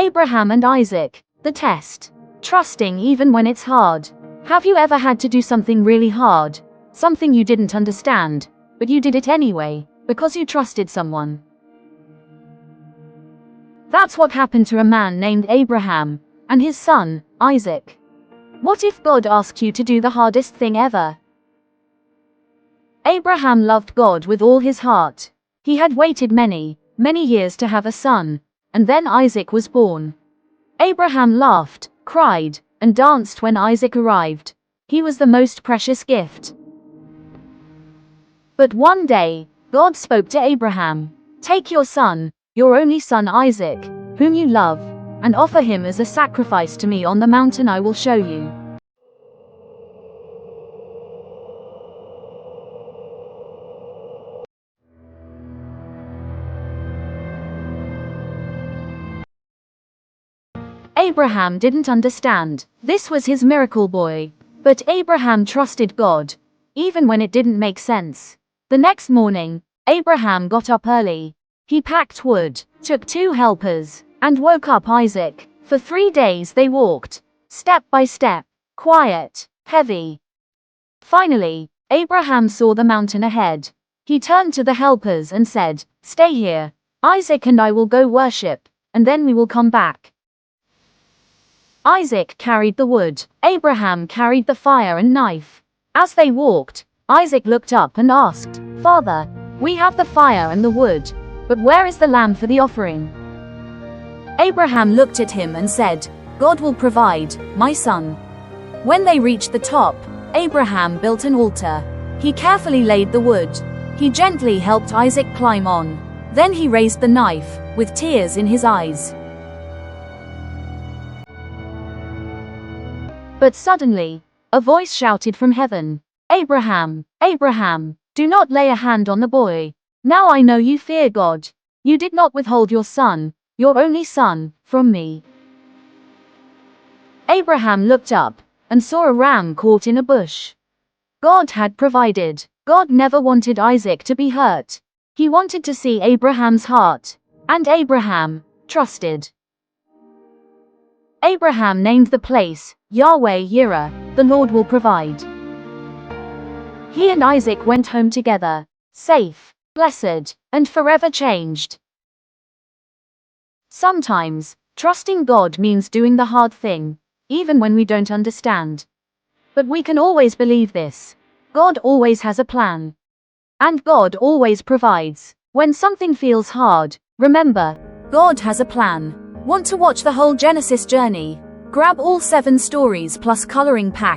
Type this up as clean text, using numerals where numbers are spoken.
Abraham and Isaac, the test. Trusting even when it's hard. Have you ever had to do something really hard? Something you didn't understand, but you did it anyway, because you trusted someone. That's what happened to a man named Abraham, and his son, Isaac. What if God asked you to do the hardest thing ever? Abraham loved God with all his heart. He had waited many years to have a son, and then Isaac was born. Abraham laughed, cried, and danced when Isaac arrived. He was the most precious gift. But one day, God spoke to Abraham. Take your son, your only son Isaac, whom you love, and offer him as a sacrifice to me on the mountain I will show you. Abraham didn't understand. This was his miracle boy. But Abraham trusted God, even when it didn't make sense. The next morning, Abraham got up early. He packed wood, took 2 helpers, and woke up Isaac. For 3 days they walked, step by step, quiet, heavy. Finally, Abraham saw the mountain ahead. He turned to the helpers and said, "Stay here. Isaac and I will go worship, and then we will come back." Isaac carried the wood, Abraham carried the fire and knife. As they walked, Isaac looked up and asked, "Father, we have the fire and the wood, but where is the lamb for the offering?" Abraham looked at him and said, "God will provide, my son." When they reached the top, Abraham built an altar. He carefully laid the wood. He gently helped Isaac climb on. Then he raised the knife, with tears in his eyes. But suddenly, a voice shouted from heaven, "Abraham, Abraham, do not lay a hand on the boy. Now I know you fear God. You did not withhold your son, your only son, from me." Abraham looked up and saw a ram caught in a bush. God had provided. God never wanted Isaac to be hurt. He wanted to see Abraham's heart, and Abraham trusted. Abraham named the place Yahweh Yireh, the Lord will provide. He and Isaac went home together, safe, blessed, and forever changed. Sometimes, trusting God means doing the hard thing, even when we don't understand. But we can always believe this: God always has a plan. And God always provides. When something feels hard, remember, God has a plan. Want to watch the whole Genesis journey? Grab all 7 stories plus coloring pack.